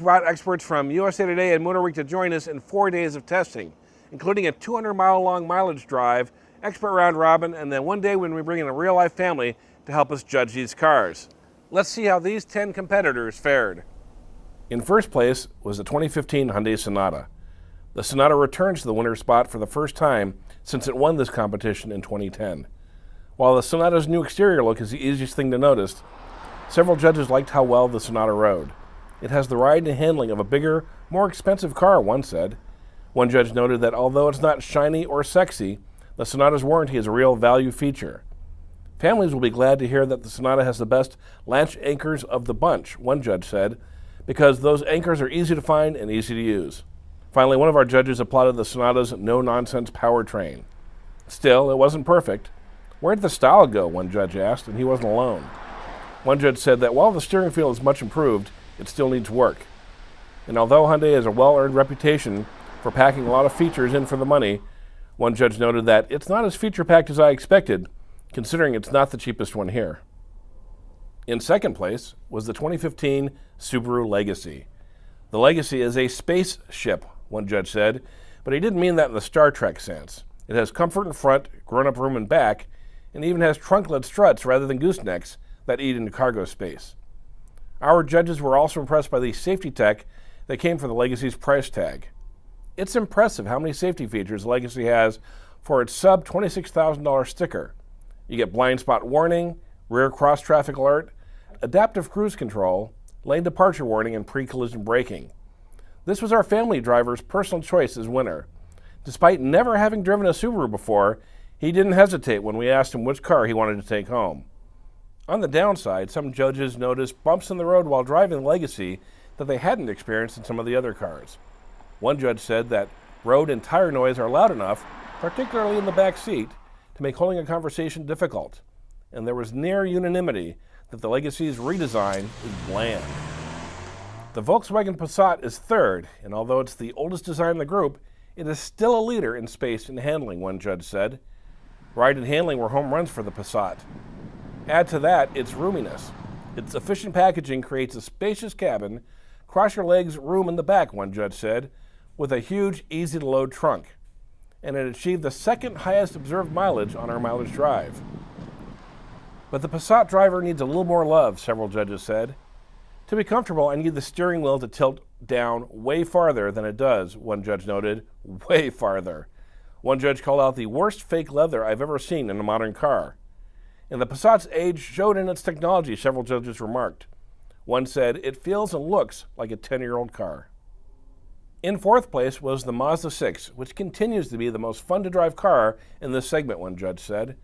brought experts from USA Today and Motor Week to join us in 4 days of testing, including a 200-mile-long mileage drive, expert round robin, and then one day when we bring in a real-life family to help us judge these cars. Let's see how these 10 competitors fared. In first place was the 2015 Hyundai Sonata. The Sonata returns to the winner's spot for the first time since it won this competition in 2010. While the Sonata's new exterior look is the easiest thing to notice, several judges liked how well the Sonata rode. It has the ride and handling of a bigger, more expensive car, one said. One judge noted that although it's not shiny or sexy, the Sonata's warranty is a real value feature. Families will be glad to hear that the Sonata has the best latch anchors of the bunch, one judge said, because those anchors are easy to find and easy to use. Finally, one of our judges applauded the Sonata's no-nonsense powertrain. Still, it wasn't perfect. Where'd the style go, one judge asked, and he wasn't alone. One judge said that while the steering feel is much improved, it still needs work. And although Hyundai has a well-earned reputation for packing a lot of features in for the money, one judge noted that it's not as feature-packed as I expected, considering it's not the cheapest one here. In second place was the 2015 Subaru Legacy. The Legacy is a spaceship, one judge said, but he didn't mean that in the Star Trek sense. It has comfort in front, grown-up room in back, and even has trunklet struts rather than goosenecks that eat into cargo space. Our judges were also impressed by the safety tech that came for the Legacy's price tag. It's impressive how many safety features Legacy has for its sub $26,000 sticker. You get blind spot warning, rear cross traffic alert, adaptive cruise control, lane departure warning, and pre-collision braking. This was our family driver's personal choice as winner. Despite never having driven a Subaru before, he didn't hesitate when we asked him which car he wanted to take home. On the downside, some judges noticed bumps in the road while driving the Legacy that they hadn't experienced in some of the other cars. One judge said that road and tire noise are loud enough, particularly in the back seat, to make holding a conversation difficult. And there was near unanimity that the Legacy's redesign is bland. The Volkswagen Passat is third, and although it's the oldest design in the group, it is still a leader in space and handling, one judge said. Ride and handling were home runs for the Passat. Add to that its roominess. Its efficient packaging creates a spacious cabin, cross-your-legs room in the back, one judge said, with a huge, easy-to-load trunk. And it achieved the second highest observed mileage on our mileage drive. But the Passat driver needs a little more love, several judges said. To be comfortable, I need the steering wheel to tilt down way farther than it does, one judge noted. Way farther. One judge called out the worst fake leather I've ever seen in a modern car. And the Passat's age showed in its technology, several judges remarked. One said, it feels and looks like a 10-year-old car. In fourth place was the Mazda 6, which continues to be the most fun-to-drive car in this segment, one judge said.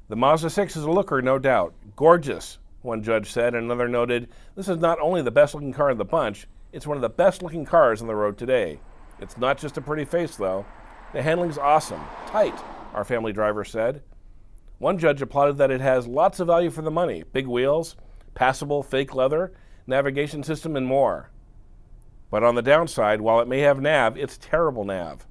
The Mazda 6 is a looker, no doubt. Gorgeous, one judge said, and another noted, this is not only the best-looking car in the bunch, it's one of the best-looking cars on the road today. It's not just a pretty face, though. The handling's awesome. Tight, our family driver said. One judge applauded that it has lots of value for the money. Big wheels, passable fake leather, navigation system, and more. But on the downside, while it may have nav, it's terrible nav.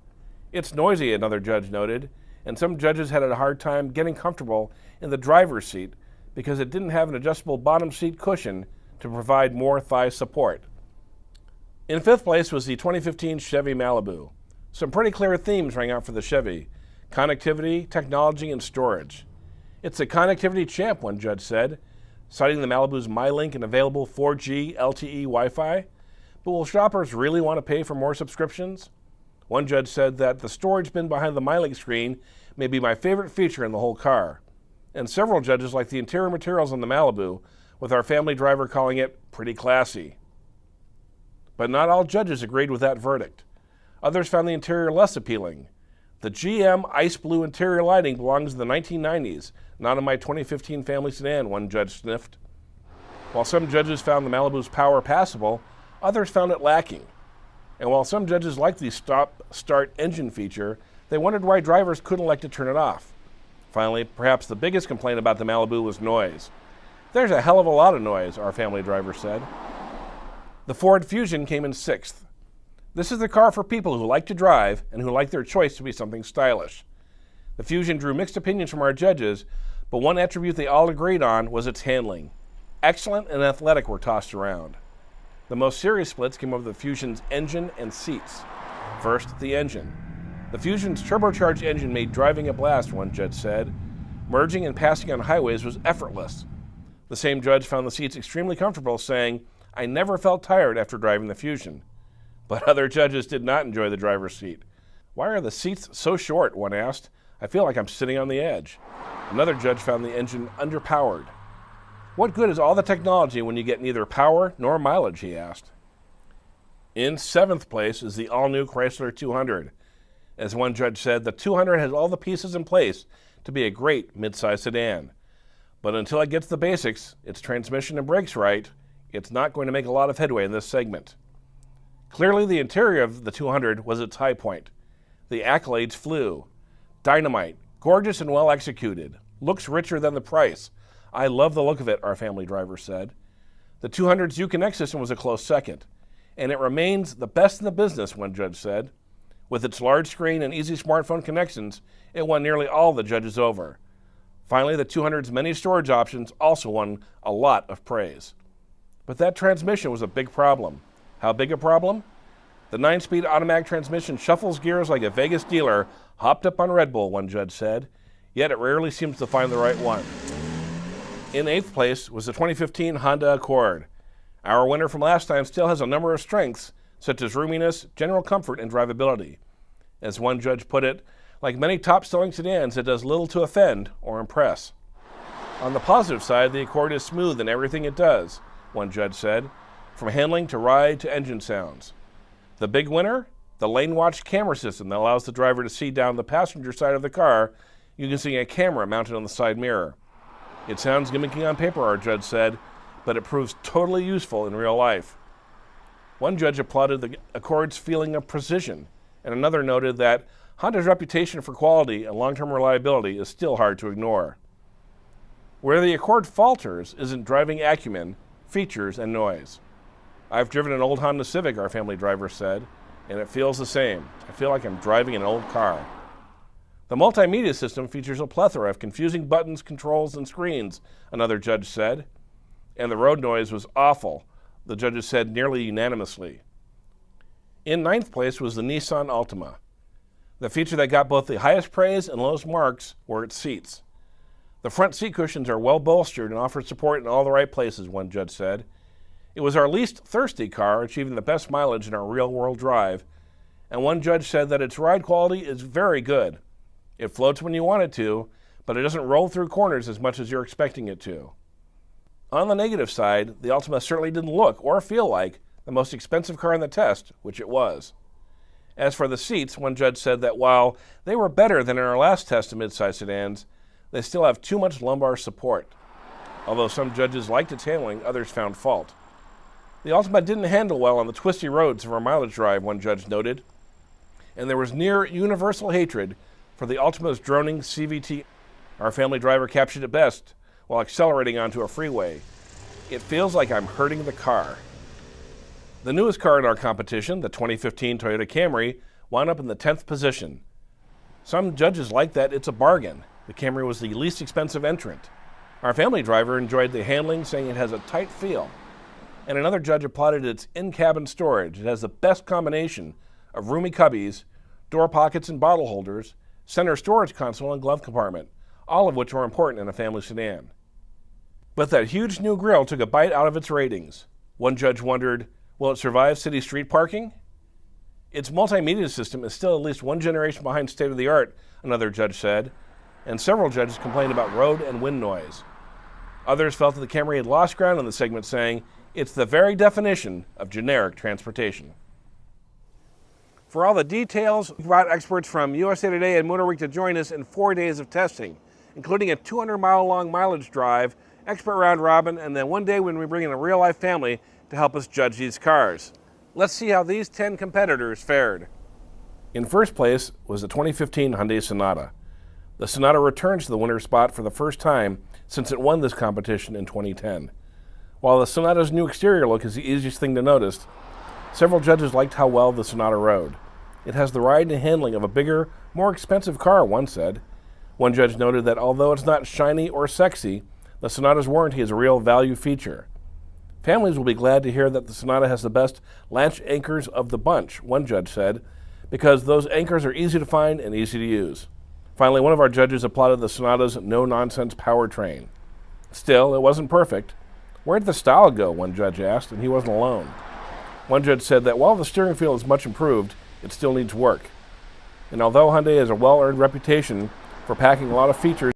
It's noisy, another judge noted, and some judges had a hard time getting comfortable in the driver's seat because it didn't have an adjustable bottom seat cushion to provide more thigh support. In fifth place was the 2015 Chevy Malibu. Some pretty clear themes rang out for the Chevy: connectivity, technology, and storage. It's a connectivity champ, one judge said, citing the Malibu's MyLink and available 4G LTE Wi-Fi. But will shoppers really want to pay for more subscriptions? One judge said that the storage bin behind the MyLink screen may be my favorite feature in the whole car. And several judges liked the interior materials on the Malibu, with our family driver calling it pretty classy. But not all judges agreed with that verdict. Others found the interior less appealing. The GM ice blue interior lighting belongs to the 1990s, not in my 2015 family sedan, one judge sniffed. While some judges found the Malibu's power passable, others found it lacking. And while some judges liked the stop-start engine feature, they wondered why drivers couldn't elect to turn it off. Finally, perhaps the biggest complaint about the Malibu was noise. There's a hell of a lot of noise, our family driver said. The Ford Fusion came in sixth. This is the car for people who like to drive and who like their choice to be something stylish. The Fusion drew mixed opinions from our judges, but one attribute they all agreed on was its handling. Excellent and athletic were tossed around. The most serious splits came over the Fusion's engine and seats. First, the engine. The Fusion's turbocharged engine made driving a blast, one judge said. Merging and passing on highways was effortless. The same judge found the seats extremely comfortable, saying, "I never felt tired after driving the Fusion." But other judges did not enjoy the driver's seat. "Why are the seats so short?" one asked. "I feel like I'm sitting on the edge." Another judge found the engine underpowered. "What good is all the technology when you get neither power nor mileage?" he asked. In 7th place is the all-new Chrysler 200. As one judge said, the 200 has all the pieces in place to be a great midsize sedan. But until it gets the basics, its transmission and brakes right, it's not going to make a lot of headway in this segment. Clearly, the interior of the 200 was its high point. The accolades flew. Dynamite, gorgeous and well executed, looks richer than the price. "I love the look of it," our family driver said. The 200's Uconnect system was a close second, and it remains the best in the business, one judge said. With its large screen and easy smartphone connections, it won nearly all the judges over. Finally, the 200's many storage options also won a lot of praise. But that transmission was a big problem. How big a problem? The 9-speed automatic transmission shuffles gears like a Vegas dealer hopped up on Red Bull, one judge said, yet it rarely seems to find the right one. In 8th place was the 2015 Honda Accord. Our winner from last time still has a number of strengths, such as roominess, general comfort, and drivability. As one judge put it, like many top-selling sedans, it does little to offend or impress. On the positive side, the Accord is smooth in everything it does, one judge said, from handling to ride to engine sounds. The big winner? The lane watch camera system that allows the driver to see down the passenger side of the car using a camera mounted on the side mirror. It sounds gimmicky on paper, our judge said, but it proves totally useful in real life. One judge applauded the Accord's feeling of precision, and another noted that Honda's reputation for quality and long-term reliability is still hard to ignore. Where the Accord falters is in driving acumen, features, and noise. "I've driven an old Honda Civic," our family driver said, "and it feels the same. I feel like I'm driving an old car." The multimedia system features a plethora of confusing buttons, controls, and screens, another judge said. And the road noise was awful, the judges said nearly unanimously. In 9th place was the Nissan Altima. The feature that got both the highest praise and lowest marks were its seats. The front seat cushions are well bolstered and offer support in all the right places, one judge said. It was our least thirsty car, achieving the best mileage in our real-world drive, and one judge said that its ride quality is very good. It floats when you want it to, but it doesn't roll through corners as much as you're expecting it to. On the negative side, the Altima certainly didn't look or feel like the most expensive car in the test, which it was. As for the seats, one judge said that while they were better than in our last test of midsize sedans, they still have too much lumbar support. Although some judges liked its handling, others found fault. The Altima didn't handle well on the twisty roads of our mileage drive, one judge noted, and there was near universal hatred for the Altima's droning CVT. Our family driver captured it best while accelerating onto a freeway. "It feels like I'm hurting the car." The newest car in our competition, the 2015 Toyota Camry, wound up in the 10th position. Some judges like that it's a bargain. The Camry was the least expensive entrant. Our family driver enjoyed the handling, saying it has a tight feel. And another judge applauded its in-cabin storage. It has the best combination of roomy cubbies, door pockets and bottle holders, center storage console and glove compartment, all of which are important in a family sedan. But that huge new grille took a bite out of its ratings. One judge wondered, will it survive city street parking? Its multimedia system is still at least one generation behind state-of-the-art, another judge said, and several judges complained about road and wind noise. Others felt that the Camry had lost ground in the segment, saying, "It's the very definition of generic transportation." For all the details, we brought experts from USA Today and Motor Week to join us in 4 days of testing, including a 200-mile-long mileage drive, expert round robin, and then one day when we bring in a real-life family to help us judge these cars. Let's see how these 10 competitors fared. In first place was the 2015 Hyundai Sonata. The Sonata returns to the winner's spot for the first time since it won this competition in 2010. While the Sonata's new exterior look is the easiest thing to notice, several judges liked how well the Sonata rode. It has the ride and handling of a bigger, more expensive car, one said. One judge noted that although it's not shiny or sexy, the Sonata's warranty is a real value feature. Families will be glad to hear that the Sonata has the best latch anchors of the bunch, one judge said, because those anchors are easy to find and easy to use. Finally, one of our judges applauded the Sonata's no-nonsense powertrain. Still, it wasn't perfect. Where'd the style go, one judge asked, and he wasn't alone. One judge said that while the steering feel is much improved, it still needs work. And although Hyundai has a well-earned reputation for packing a lot of features